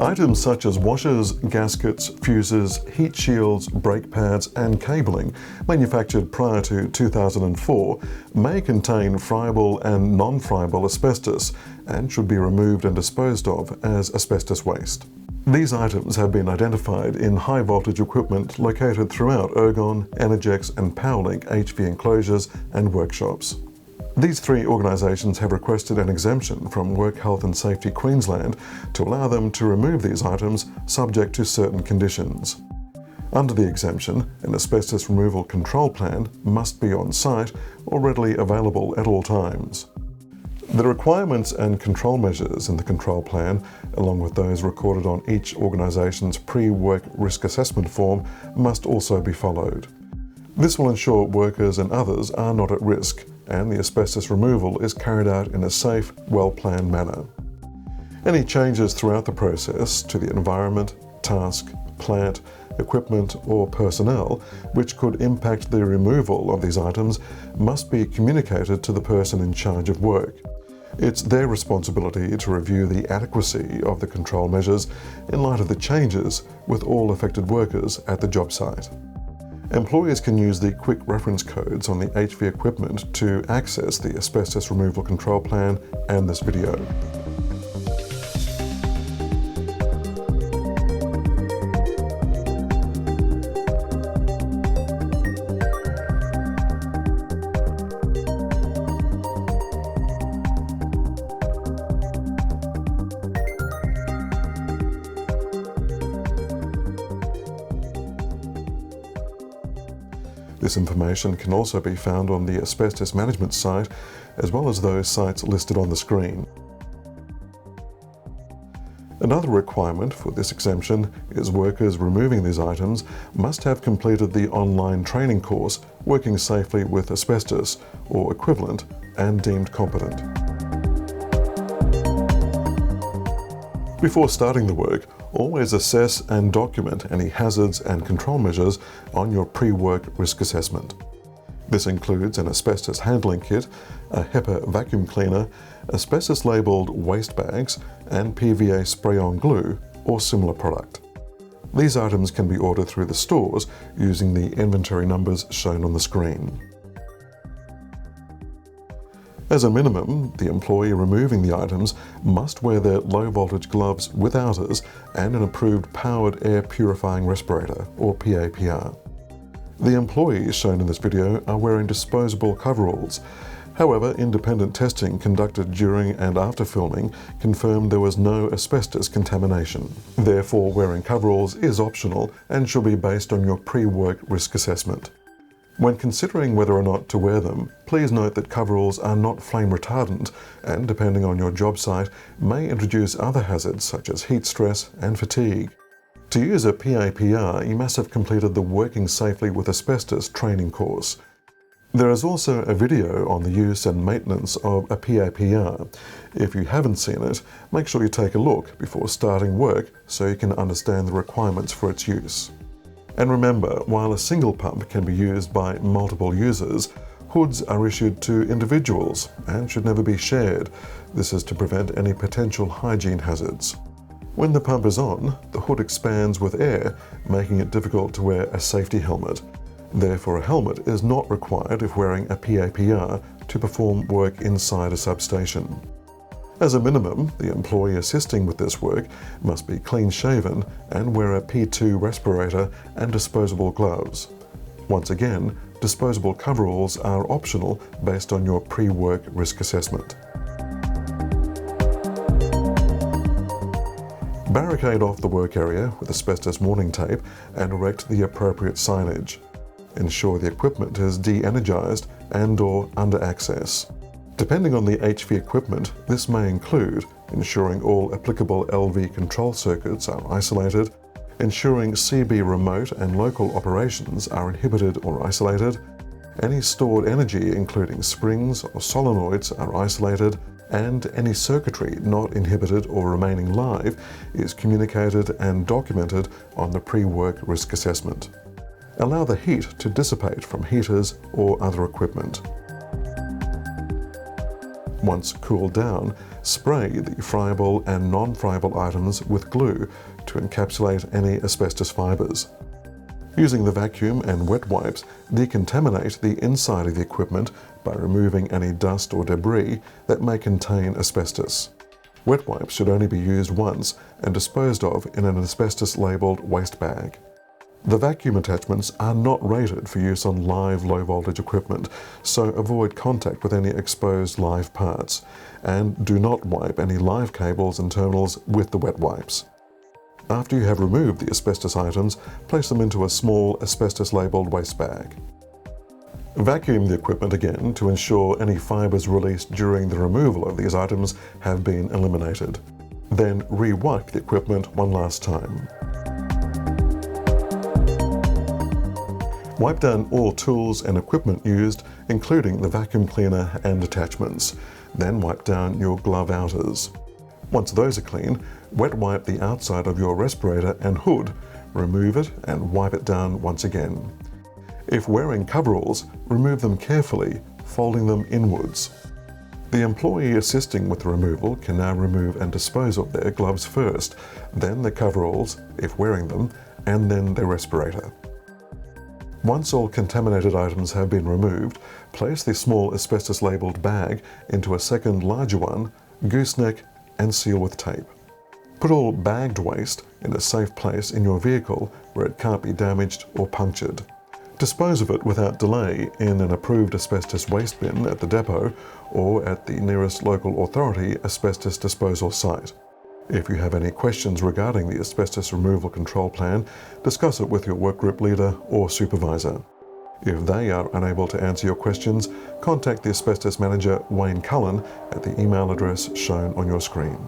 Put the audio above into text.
Items such as washers, gaskets, fuses, heat shields, brake pads and cabling manufactured prior to 2004 may contain friable and non-friable asbestos and should be removed and disposed of as asbestos waste. These items have been identified in high-voltage equipment located throughout Ergon, Energex and Powerlink HV enclosures and workshops. These three organisations have requested an exemption from Work Health and Safety Queensland to allow them to remove these items subject to certain conditions. Under the exemption, an asbestos removal control plan must be on site or readily available at all times. The requirements and control measures in the control plan, along with those recorded on each organisation's pre-work risk assessment form, must also be followed. This will ensure workers and others are not at risk, and the asbestos removal is carried out in a safe, well-planned manner. Any changes throughout the process to the environment, task, plant, equipment or personnel which could impact the removal of these items must be communicated to the person in charge of work. It's their responsibility to review the adequacy of the control measures in light of the changes with all affected workers at the job site. Employees can use the quick reference codes on the HV equipment to access the asbestos removal control plan and this video. This information can also be found on the asbestos management site, as well as those sites listed on the screen. Another requirement for this exemption is workers removing these items must have completed the online training course Working Safely with Asbestos or equivalent and deemed competent. Before starting the work, always assess and document any hazards and control measures on your pre-work risk assessment. This includes an asbestos handling kit, a HEPA vacuum cleaner, asbestos-labelled waste bags, and PVA spray-on glue or similar product. These items can be ordered through the stores using the inventory numbers shown on the screen. As a minimum, the employee removing the items must wear their low-voltage gloves with outers and an approved powered air purifying respirator, or PAPR. The employees shown in this video are wearing disposable coveralls. However, independent testing conducted during and after filming confirmed there was no asbestos contamination. Therefore, wearing coveralls is optional and should be based on your pre-work risk assessment. When considering whether or not to wear them, please note that coveralls are not flame retardant and, depending on your job site, may introduce other hazards such as heat stress and fatigue. To use a PAPR, you must have completed the Working Safely with Asbestos training course. There is also a video on the use and maintenance of a PAPR. If you haven't seen it, make sure you take a look before starting work so you can understand the requirements for its use. And remember, while a single pump can be used by multiple users, hoods are issued to individuals and should never be shared. This is to prevent any potential hygiene hazards. When the pump is on, the hood expands with air, making it difficult to wear a safety helmet. Therefore, a helmet is not required if wearing a PAPR to perform work inside a substation. As a minimum, the employee assisting with this work must be clean-shaven and wear a P2 respirator and disposable gloves. Once again, disposable coveralls are optional based on your pre-work risk assessment. Barricade off the work area with asbestos warning tape and erect the appropriate signage. Ensure the equipment is de-energized and/or under access. Depending on the HV equipment, this may include ensuring all applicable LV control circuits are isolated, ensuring CB remote and local operations are inhibited or isolated, any stored energy including springs or solenoids are isolated, and any circuitry not inhibited or remaining live is communicated and documented on the pre-work risk assessment. Allow the heat to dissipate from heaters or other equipment. Once cooled down, spray the friable and non-friable items with glue to encapsulate any asbestos fibres. Using the vacuum and wet wipes, decontaminate the inside of the equipment by removing any dust or debris that may contain asbestos. Wet wipes should only be used once and disposed of in an asbestos-labelled waste bag. The vacuum attachments are not rated for use on live low-voltage equipment, so avoid contact with any exposed live parts, and do not wipe any live cables and terminals with the wet wipes. After you have removed the asbestos items, place them into a small asbestos-labelled waste bag. Vacuum the equipment again to ensure any fibres released during the removal of these items have been eliminated. Then re-wipe the equipment one last time. Wipe down all tools and equipment used, including the vacuum cleaner and attachments. Then wipe down your glove outers. Once those are clean, wet wipe the outside of your respirator and hood, remove it and wipe it down once again. If wearing coveralls, remove them carefully, folding them inwards. The employee assisting with the removal can now remove and dispose of their gloves first, then the coveralls, if wearing them, and then their respirator. Once all contaminated items have been removed, place the small asbestos-labelled bag into a second larger one, gooseneck, and seal with tape. Put all bagged waste in a safe place in your vehicle where it can't be damaged or punctured. Dispose of it without delay in an approved asbestos waste bin at the depot or at the nearest local authority asbestos disposal site. If you have any questions regarding the asbestos removal control plan, discuss it with your workgroup leader or supervisor. If they are unable to answer your questions, contact the asbestos manager Wayne Cullen at the email address shown on your screen.